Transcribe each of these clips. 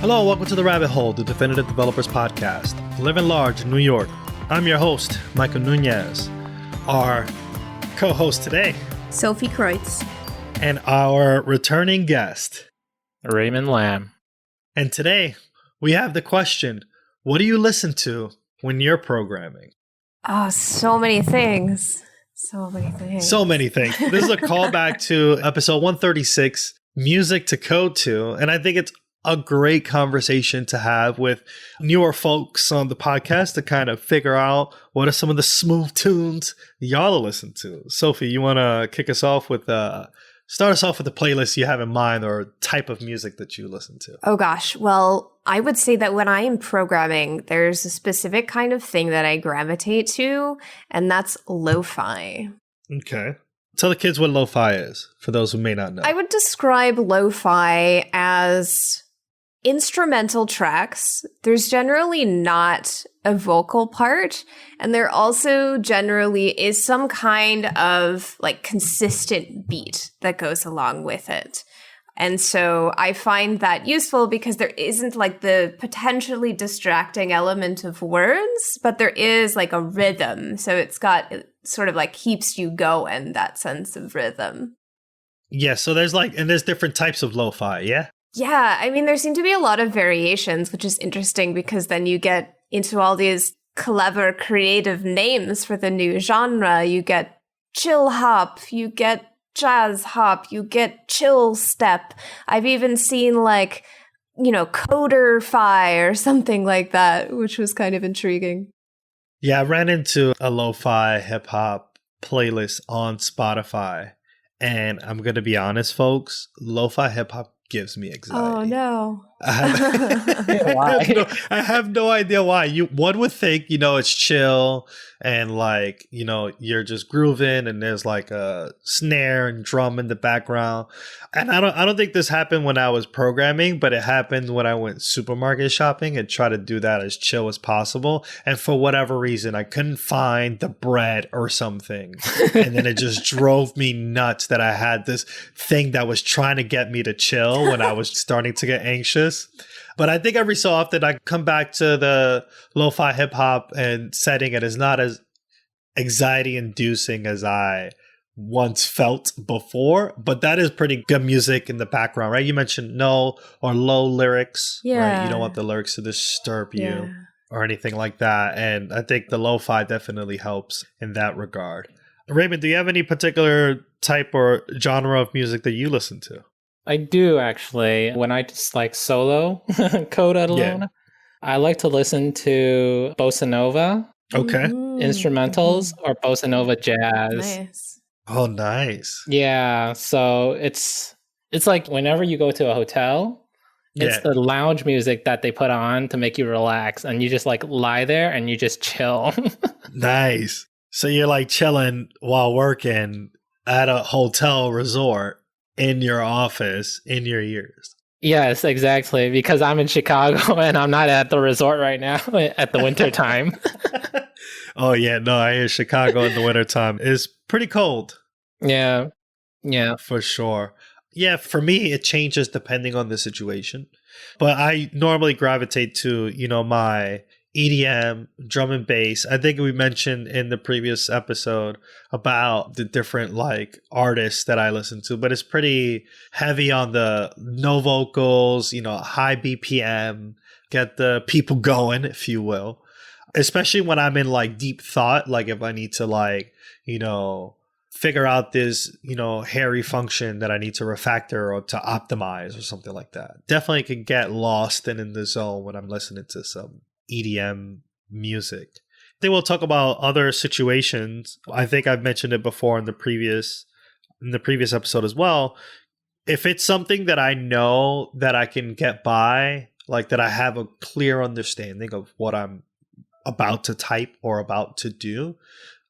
Hello, welcome to The Rabbit Hole, the Definitive Developers Podcast. Living large in New York. I'm your host, Michael Nunez. Our co-host today, Sophie Kreutz. And our returning guest, Raymond Lamb. And today, we have the question, what do you listen to when you're programming? Oh, so many things. So many things. So many things. This is a callback to episode 136, Music to Code To, and I think it's a great conversation to have with newer folks on the podcast to kind of figure out what are some of the smooth tunes y'all listen to. Sophie, you want to kick us off with start us off with the playlist you have in mind or type of music that you listen to? Oh gosh, well, I would say that when I am programming, there's a specific kind of thing that I gravitate to, and that's lo-fi. Okay. Tell the kids what lo-fi is, for those who may not know. I would describe lo-fi as instrumental tracks. There's generally not a vocal part, and there also generally is some kind of like consistent beat that goes along with it. And so I find that useful because there isn't like the potentially distracting element of words, but there is like a rhythm. So it sort of like keeps you going, that sense of rhythm. Yeah, so there's different types of lo-fi, yeah? Yeah, I mean, there seem to be a lot of variations, which is interesting because then you get into all these clever, creative names for the new genre. You get chill hop, you get jazz hop, you get chill step. I've even seen coder-fi or something like that, which was kind of intriguing. Yeah, I ran into a lo-fi hip-hop playlist on Spotify, and I'm going to be honest, folks, lo-fi hip-hop gives me anxiety. Oh, no. I have no idea why. One would think, it's chill and you're just grooving and there's like a snare and drum in the background. And I don't think this happened when I was programming, but it happened when I went supermarket shopping and tried to do that as chill as possible. And for whatever reason, I couldn't find the bread or something. And then it just drove me nuts that I had this thing that was trying to get me to chill when I was starting to get anxious. But I think every so often I come back to the lo-fi hip hop and setting it is not as anxiety inducing as I once felt before. But that is pretty good music in the background, right? You mentioned no or low lyrics, right? You don't want the lyrics to disturb you or anything like that. And I think the lo-fi definitely helps in that regard. Raymond, do you have any particular type or genre of music that you listen to? I do, actually. When I just solo code alone, I like to listen to bossa nova, instrumentals, or bossa nova jazz. Nice. Oh, nice. Yeah, so it's like whenever you go to a hotel, it's the lounge music that they put on to make you relax, and you just lie there and you just chill. Nice. So you're chilling while working at a hotel resort. In your office, in your ears. Yes, exactly. Because I'm in Chicago and I'm not at the resort right now at the winter time. Oh, yeah. No, I hear Chicago in the wintertime is pretty cold. Yeah. Yeah. For sure. Yeah, for me, it changes depending on the situation. But I normally gravitate to, my EDM, drum and bass. I think we mentioned in the previous episode about the different artists that I listen to, but it's pretty heavy on the no vocals, high BPM, get the people going, if you will. Especially when I'm in deep thought, if I need to figure out this, hairy function that I need to refactor or to optimize or something like that. Definitely can get lost and in the zone when I'm listening to some EDM music. I think we'll talk about other situations. I think I've mentioned it before in the previous episode as well. If it's something that I know that I can get by, that I have a clear understanding of what I'm about to type or about to do,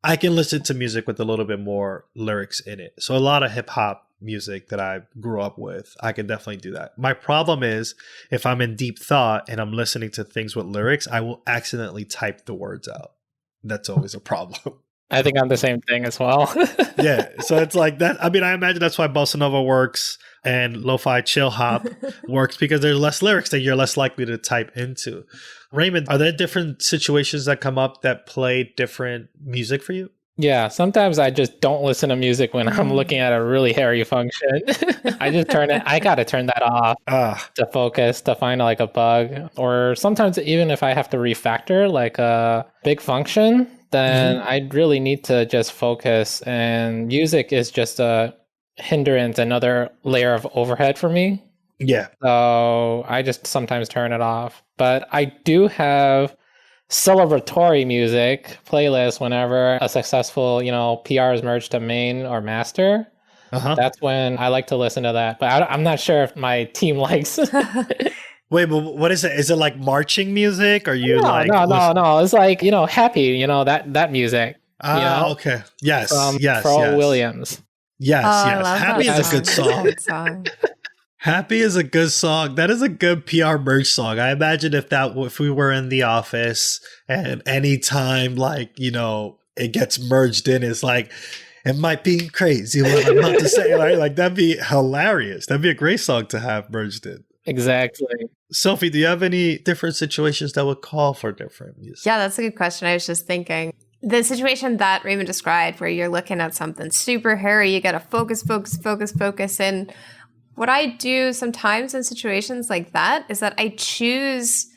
I can listen to music with a little bit more lyrics in it. So a lot of hip hop music that I grew up with, I can definitely do that. My problem is if I'm in deep thought and I'm listening to things with lyrics, I will accidentally type the words out. That's always a problem. I think I'm the same thing as well. Yeah, so it's like that. I mean, I imagine that's why bossa nova works and lo-fi chill hop works, because there's less lyrics that you're less likely to type into. Raymond, are there different situations that come up that play different music for you? Yeah, sometimes I just don't listen to music when I'm looking at a really hairy function. I just turn it, I gotta turn that off to focus, to find like a bug. Or sometimes even if I have to refactor like a big function, then I really need to just focus. And music is just a hindrance, another layer of overhead for me. Yeah. So I just sometimes turn it off. But I do have celebratory music playlist whenever a successful, PR is merged to main or master. That's when I like to listen to that. But I'm not sure if my team likes. Wait, but what is it? Is it like marching music? Are you No. It's like, happy, that music. Okay. Yes. From yes. Pharrell Williams. Yes. Yes. Happy is a good song. Happy is a good song. That is a good PR merch song. I imagine if we were in the office and anytime it gets merged in, it's like, it might be crazy what I'm about to say. Like that'd be hilarious. That'd be a great song to have merged in. Exactly. Sophie, do you have any different situations that would call for different music? Yeah, that's a good question. I was just thinking. The situation that Raymond described where you're looking at something super hairy, you got to focus. And what I do sometimes in situations like that is that I choose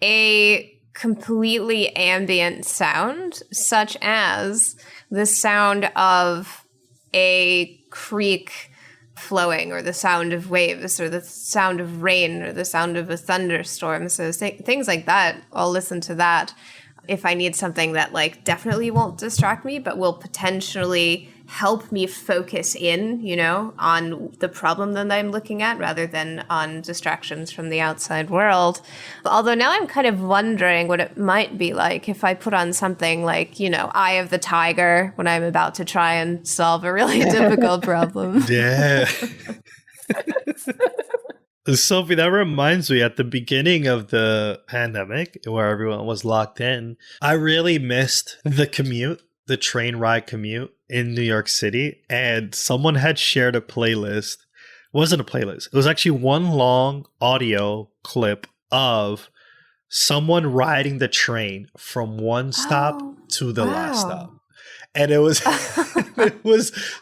a completely ambient sound, such as the sound of a creek flowing, or the sound of waves, or the sound of rain, or the sound of a thunderstorm. So things like that, I'll listen to that if I need something that definitely won't distract me, but will potentially help me focus in, on the problem that I'm looking at rather than on distractions from the outside world. Although now I'm kind of wondering what it might be like if I put on something like, Eye of the Tiger when I'm about to try and solve a really difficult problem. Yeah. Sophie, that reminds me, at the beginning of the pandemic where everyone was locked in, I really missed the train ride commute in New York City. And someone had shared a playlist. It wasn't a playlist. It was actually one long audio clip of someone riding the train from one stop to the last stop. And it was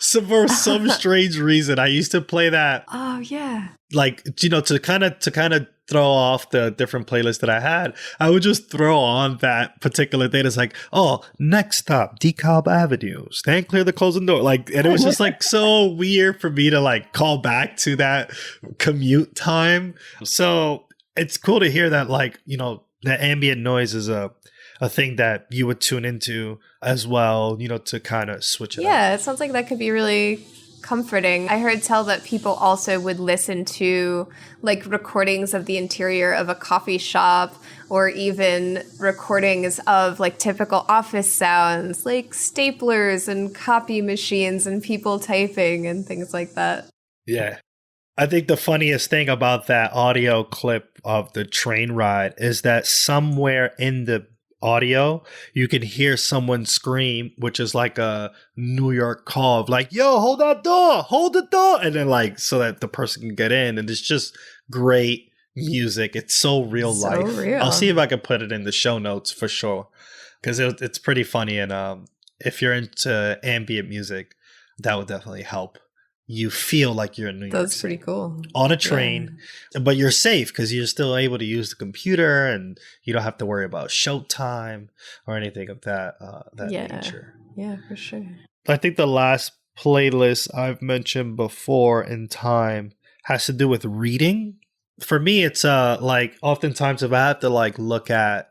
for some strange reason, I used to play that. Oh yeah. To kind of throw off the different playlists that I had, I would just throw on that particular thing. It's like, oh, next stop, DeKalb Avenue. Stand clear the closing door. And it was just so weird for me to call back to that commute time. So it's cool to hear that the ambient noise is a thing that you would tune into as well, to kind of switch it up. Yeah, it sounds like that could be really comforting. I heard tell that people also would listen to recordings of the interior of a coffee shop, or even recordings of typical office sounds, like staplers and copy machines and people typing and things like that. Yeah. I think the funniest thing about that audio clip of the train ride is that somewhere in the audio, you can hear someone scream, which is like a New York call of yo, hold the door. And then so that the person can get in. And it's just great music. It's so real life. Real. I'll see if I can put it in the show notes for sure, because it's pretty funny. And if you're into ambient music, that would definitely help you feel like you're in New York That's City. pretty cool. On a train, but you're safe because you're still able to use the computer and you don't have to worry about showtime or anything of that nature. Yeah, for sure. I think the last playlist I've mentioned before in time has to do with reading. For me, it's oftentimes if I have to look at,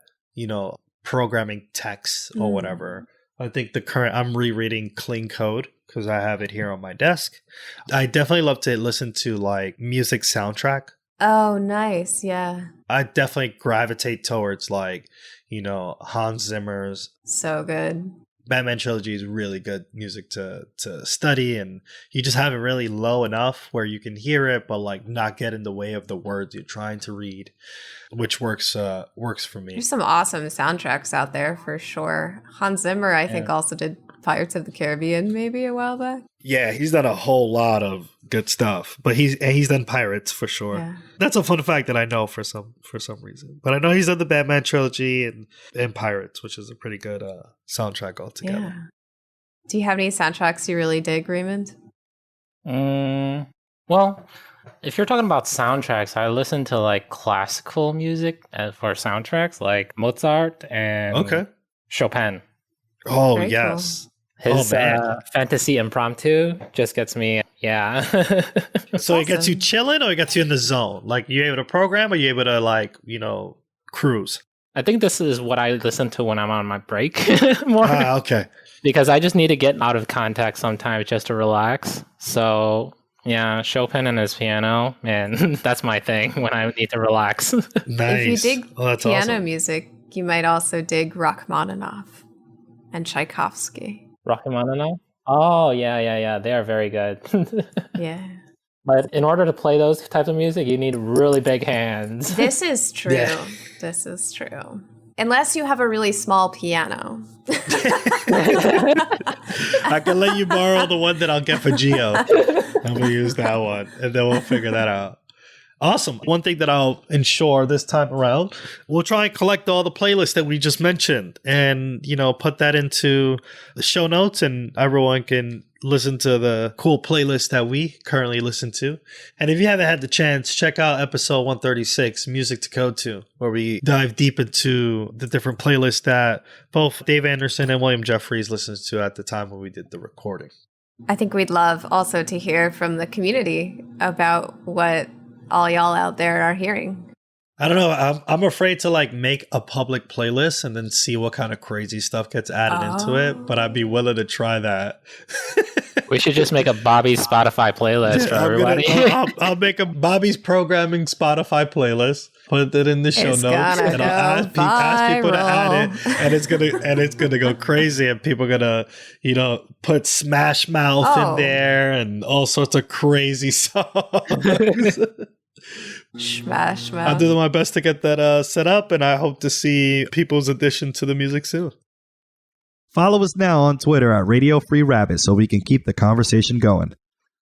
programming text or whatever, I think I'm rereading Clean Code because I have it here on my desk. I definitely love to listen to music soundtrack. Oh, nice. Yeah. I definitely gravitate towards Hans Zimmer's. So good. Batman Trilogy is really good music to study, and you just have it really low enough where you can hear it, but not get in the way of the words you're trying to read, which works for me. There's some awesome soundtracks out there for sure. Hans Zimmer, I think, also did Pirates of the Caribbean maybe a while back. Yeah, he's done a whole lot of good stuff, but he's done Pirates for sure. Yeah. That's a fun fact that I know for some reason. But I know he's done the Batman trilogy and Pirates, which is a pretty good soundtrack altogether. Yeah. Do you have any soundtracks you really dig, Raymond? Well, if you're talking about soundtracks, I listen to like classical music for soundtracks, like Mozart and Chopin. Oh, Very yes. cool. His Fantasy Impromptu just gets me, yeah. So it gets you chilling or it gets you in the zone? Like, you able to program or you able to, like, cruise? I think this is what I listen to when I'm on my break more. Okay. Because I just need to get out of context sometimes just to relax. So, yeah, Chopin and his piano, man, that's my thing when I need to relax. Nice. If you dig that's piano awesome. music, you might also dig Rachmaninoff and Tchaikovsky. Rachmaninoff? Oh, yeah. They are very good. Yeah. But in order to play those types of music, you need really big hands. This is true. Yeah. This is true. Unless you have a really small piano. I can let you borrow the one that I'll get for Geo. And we'll use that one. And then we'll figure that out. Awesome. One thing that I'll ensure this time around, we'll try and collect all the playlists that we just mentioned and, put that into the show notes and everyone can listen to the cool playlist that we currently listen to. And if you haven't had the chance, check out episode 136, Music to Code To, where we dive deep into the different playlists that both Dave Anderson and William Jeffries listened to at the time when we did the recording. I think we'd love also to hear from the community about what all y'all out there are hearing. I don't know. I'm afraid to make a public playlist and then see what kind of crazy stuff gets added into it. But I'd be willing to try that. We should just make a Bobby's Spotify playlist for everybody. I'll make a Bobby's Programming Spotify playlist. Put it in the show notes, and I'll ask people to add it, and it's gonna go crazy, and people are gonna put Smash Mouth in there and all sorts of crazy songs. Smash Mouth. I'll do my best to get that set up, and I hope to see people's addition to the music soon. Follow us now on Twitter at Radio Free Rabbit so we can keep the conversation going.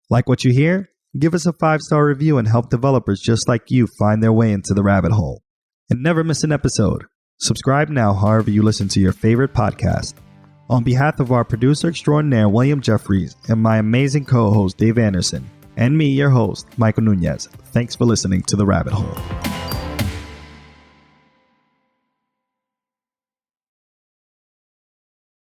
Like what you hear? Give us a 5-star review and help developers just like you find their way into the rabbit hole. And never miss an episode. Subscribe now however you listen to your favorite podcast. On behalf of our producer extraordinaire, William Jeffries, and my amazing co-host, Dave Anderson, and me, your host, Michael Nunez, thanks for listening to The Rabbit Hole.